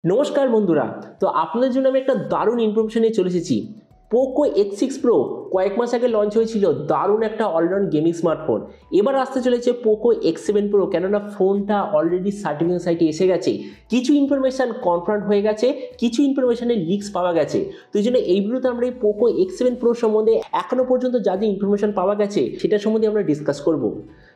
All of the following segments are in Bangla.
নমস্কার বন্ধুরা। তো আপনাদের জন্য আমি একটা দারুণ ইনফরমেশন নিয়ে চলে এসেছি। পোকো X6 Pro কয়েক মাস আগে লঞ্চ হয়েছিল, দারুণ একটা অলরাউন্ড গেমিং স্মার্টফোন। এবার আসতে চলেছে পোকো X7 Pro, কেননা ফোনটা অলরেডি সার্টিফিকেশন সাইটে এসে গেছে। কিছু ইনফরমেশন কনফার্ম হয়ে গেছে, কিছু ইনফরমেশনের লিক্স পাওয়া গেছে। তো এই জন্য এই ভিডিওতে আমরা এই পোকো X7 Pro সম্বন্ধে এখনো পর্যন্ত যা যা ইনফরমেশন পাওয়া গেছে সেটা সম্বন্ধে আমরা ডিসকাস করব।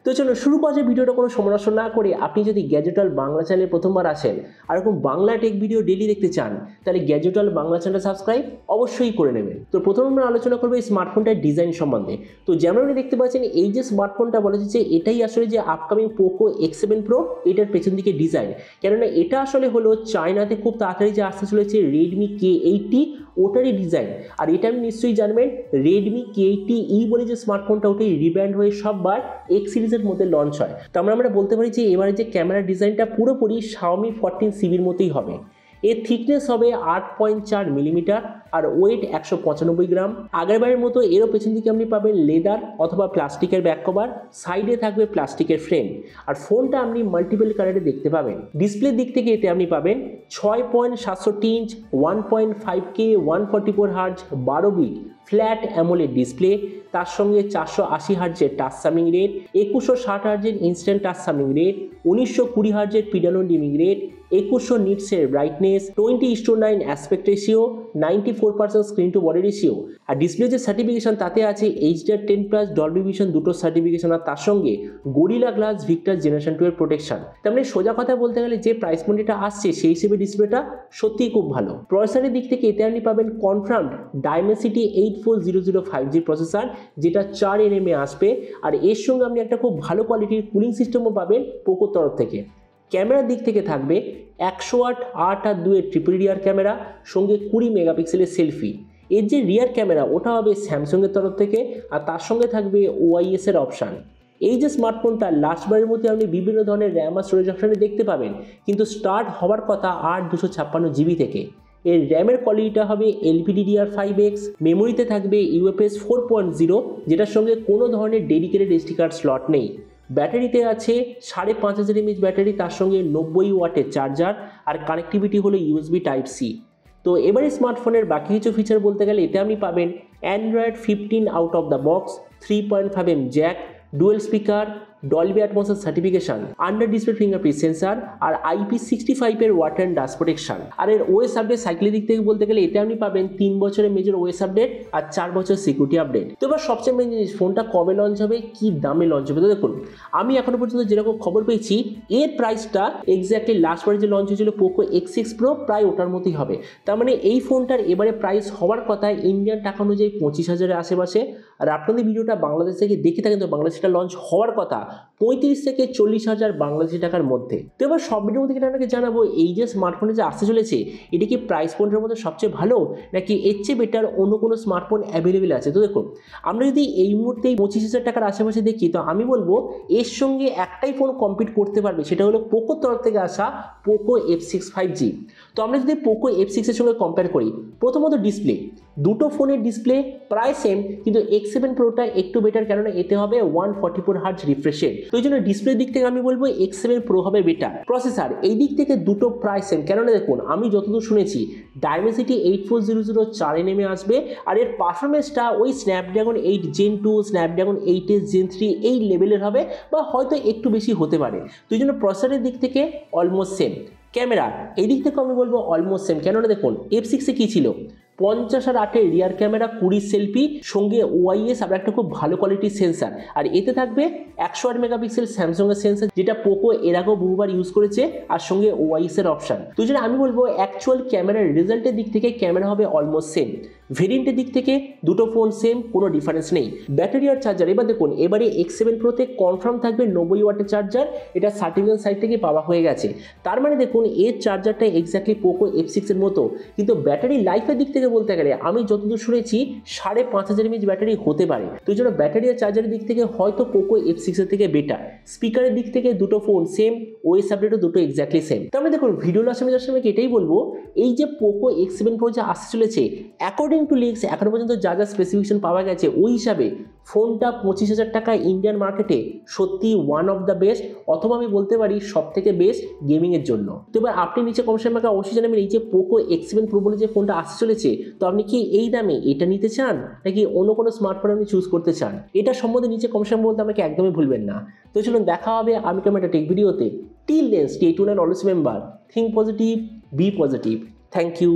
তো চলো শুরু করা যায় ভিডিওটা কোনো সমালোচনা না করে। আপনি যদি গ্যাজেটাল বাংলা চ্যানেলে প্রথমবার আসেন আর এরকম বাংলা টেক ভিডিও ডেইলি দেখতে চান, তাহলে গ্যাজেটাল বাংলা চ্যানেল সাবস্ক্রাইব অবশ্যই করে নেবেন। তো প্রথমে আমরা আলোচনা করবো এই স্মার্টফোনটার ডিজাইন সম্বন্ধে। তো যেমন আপনি দেখতে পাচ্ছেন, এই যে স্মার্টফোনটা বলা যাচ্ছে এটাই আসলে যে আপকামিং পোকো X7 Pro, এটার পেছন দিকে ডিজাইন। কেননা এটা আসলে হলো চায়নাতে খুব তাড়াতাড়ি যে আসতে চলেছে রেডমি K80, ওটারই ডিজাইন। আর এটা আপনি নিশ্চয়ই জানবেন, রেডমি K80e বলে যে স্মার্টফোনটা, ওটাই রিব্র্যান্ড হয়ে সববার X সিরিজের মধ্যে লঞ্চ হয়। তো আমরা বলতে পারি যে এবারে যে ক্যামেরার ডিজাইনটা পুরোপুরি Xiaomi 14CBর মতোই হবে। এর থিকনেস হবে 8.4 মিলিমিটার আর ওয়েট 195 গ্রাম। আগেরবারের মতো এরও পেছন দিকে আপনি পাবেন লেদার অথবা প্লাস্টিকের ব্যাক কভার, সাইডে থাকবে প্লাস্টিকের ফ্রেম। আর ফোনটা আপনি মাল্টিপল কালারে দেখতে পাবেন। ডিসপ্লের দিক থেকে এতে আপনি পাবেন 6.67 inch 1.5K 144 hertz 12 bit flat AMOLED display, তার সঙ্গে 480 হার্জের টাচ সামিং রেট, 2160 হার্জের ইনস্ট্যান্ট টাচ সামিং রেট, 1920 হার্জের পিডানো ডিমিং রেট, 2100 নিটসের brightness, 20:9 aspect ratio, 94% screen to body ratio. আর ডিসপ্লে যে সার্টিফিকেশন তাতে আছে HDR10+ ডলবি ভিশন দুটো সার্টিফিকেশন, আর তার সঙ্গে গরিলা গ্লাস ভিক্টর জেনারেশন 2 এর প্রোটেকশন। তার মানে সোজা কথা বলতে গেলে যে প্রাইস পয়েন্টটা আসছে সেই হিসেবে ডিসপ্লেটা সত্যিই খুব ভালো। প্রসেসরের দিক থেকে এতে আপনি পাবেন কনফার্মড Dimensity 84005G প্রসেসর, যেটা 4 nm আসবে। আর এর সঙ্গে আপনি একটা খুব ভালো কোয়ালিটির কুলিং সিস্টেমও পাবেন পোকোর তরফ থেকে। ক্যামেরার দিক থেকে থাকবে 108 8:2 এর ট্রিপল রিয়ার ক্যামেরা, সঙ্গে 20 মেগাপিক্সেলের সেলফি। এর যে রিয়ার ক্যামেরা ওটা হবে স্যামসাংয়ের তরফ থেকে, আর তার সঙ্গে থাকবে OIS এর অপশান। এই যে স্মার্টফোনটা লাস্টবারের মধ্যে আপনি বিভিন্ন ধরনের র্যাম আর স্টোরেজ অপশানে দেখতে পাবেন, কিন্তু স্টার্ট হওয়ার কথা 8/256 GB থেকে। এর র্যামের কোয়ালিটিটা হবে LPDDR5X, মেমোরিতে থাকবে UFS 4.0, যেটার সঙ্গে কোনো ধরনের ডেডিকেটেড SD কার্ড স্লট নেই। ব্যাটারিতে আছে 5500 mAh ব্যাটারি, তার সঙ্গে 90 ওয়াটের চার্জার, আর কানেক্টিভিটি হলো USB Type-C। তো এবারে স্মার্টফোনের বাকি কিছু ফিচার বলতে গেলে এতে আপনি পাবেন Android 15 out of the box, 3.5mm jack, dual speaker, Dolby অ্যাটমসের certification, under display fingerprint sensor, আর IP65 এর ওয়াটার অ্যান্ড ডাস্ট প্রোটেকশন। আর এর OS আপডেট সাইকেলের দিক থেকে বলতে গেলে এতে আপনি পাবেন 3 বছরের মেজর OS আপডেট আর 4 বছর সিকিউরিটি আপডেট। তো এবার সবচেয়ে মেন জিনিস, ফোনটা কবে লঞ্চ হবে, কি দামে লঞ্চ হবে। তো দেখুন, আমি এখনো পর্যন্ত যেরকম খবর পেয়েছি এর প্রাইসটা এক্স্যাক্টলি লাস্টবারে যে লঞ্চ হয়েছিল পোকো X6 Pro প্রায় ওটার মতোই হবে। তার মানে এই ফোনটার এবারে প্রাইস হওয়ার কথা ইন্ডিয়ান টাকা অনুযায়ী 25,000-এর আশেপাশে। আর আপনাদের ভিডিওটা বাংলাদেশ থেকে দেখে থাকেন তো বাংলাদেশটা লঞ্চ হওয়ার কথা 35 থেকে 40,000 বাংলাদেশি টাকার মধ্যে। তো এবার সব ভিডিওর মধ্যে আপনাকে জানাবো, এই যে স্মার্টফোনে যে আসতে চলেছে এটা কি প্রাইস পয়েন্টের মধ্যে সবচেয়ে ভালো, নাকি এর চেয়ে বেটার অন্য কোনো স্মার্টফোন অ্যাভেলেবেল আছে। তো দেখুন, আমরা যদি এই মুহূর্তে 25,000 টাকার আশেপাশে দেখি, তো আমি বলবো এর সঙ্গে একটাই ফোন কম্পিট করতে পারবে, সেটা হলো পোকোর তরফ থেকে আসা পোকো F6 5G। তো আমরা যদি পোকো F6 এর সঙ্গে কম্পেয়ার করি, প্রথমত ডিসপ্লে, দুটো ফোনের ডিসপ্লে প্রায় সেম, কিন্তু X7 Proটা একটু বেটার, কেননা এতে হবে 144 হার্জ রিফ্রেশ রেট। তো এই জন্য ডিসপ্লের দিক থেকে আমি বলবো X7 Pro হবে বেটার। প্রসেসর এই দিক থেকে দুটো প্রায় সেম, কেননা দেখুন আমি যতদূর শুনেছি Dimensity 8400 4 nm আসবে, আর এর পারফরমেন্সটা ওই Snapdragon 8 Gen 2, Snapdragon 8s Gen 3 এই লেভেলের হবে, বা হয়তো একটু বেশি হতে পারে। তো এই জন্য প্রসেসরের দিক থেকে অলমোস্ট সেম। ক্যামেরা এই দিক থেকে আমি বলবো অলমোস্ট সেম, কেননা দেখুন F6 এ কি ছিল, 50 আর 8 রিয়ার ক্যামেরা, 20 সেলফি, সঙ্গে OIS আর একটা খুব ভালো কোয়ালিটির সেন্সার। আর এতে থাকবে 108 মেগাপিক্সেল স্যামসাংয়ের সেন্সার, যেটা পোকো এর আগেও বহুবার ইউজ করেছে, আর সঙ্গে OIS এর অপশান। তো যেটা আমি বলবো অ্যাকচুয়াল ক্যামেরার রেজাল্টের দিক থেকে ক্যামেরা হবে অলমোস্ট সেম। ভেরিয়েন্টের দিক থেকে দুটো ফোন সেম, কোনো ডিফারেন্স নেই। ব্যাটারি আর চার্জার এবার দেখুন, এবারে X7 Proতে কনফার্ম থাকবে 90 ওয়াটের চার্জার, এটা সার্টিফিকেশন সাইট থেকে পাওয়া হয়ে গেছে। তার মানে দেখুন এর চার্জারটা এক্স্যাক্টলি পোকো F6 এর মতো, কিন্তু ব্যাটারি লাইফের দিক থেকে বলতে গেলে আমি যতদূর শুনেছি 5500 mAh ব্যাটারি হতে পারে। তো এই জন্য ব্যাটারি আর চার্জারের দিক থেকে হয়তো পোকো F6 এর থেকে বেটার। স্পিকারের দিক থেকে দুটো ফোন সেম, OS আপডেটও দুটো এক্স্যাক্টলি সেম। তাহলে দেখুন ভিডিও লাস্ট আমি এটাই বলবো, এই যে পোকো X7 Pro যে আসতে চলেছে, অ্যাকর্ডিং টু লিক্স এখনো পর্যন্ত যা যা স্পেসিফিকেশন পাওয়া গেছে ওই হিসাবে ফোনটা 25,000 টাকা ইন্ডিয়ান মার্কেটে সত্যি ওয়ান অফ দ্য বেস্ট, অথবা আমি বলতে পারি সব থেকে বেস্ট গেমিংয়ের জন্য। তো এবার আপনি নিচে কমেন্ট আমাকে অবশ্যই জানাবেন, এই যে পোকো X7 Pro বলে যে ফোনটা আসতে চলেছে, তো আপনি কি এই দামে এটা নিতে চান নাকি অন্য কোনো স্মার্টফোন আপনি চুজ করতে চান? এটা সম্বন্ধে নিচে কমেন্ট বলতে আমাকে একদমই ভুলবেন না। তো চলুন দেখা হবে আমি কেমন একটা টেক ভিডিওতে। Till then stay tuned and always remember, think positive, be positive. Thank you.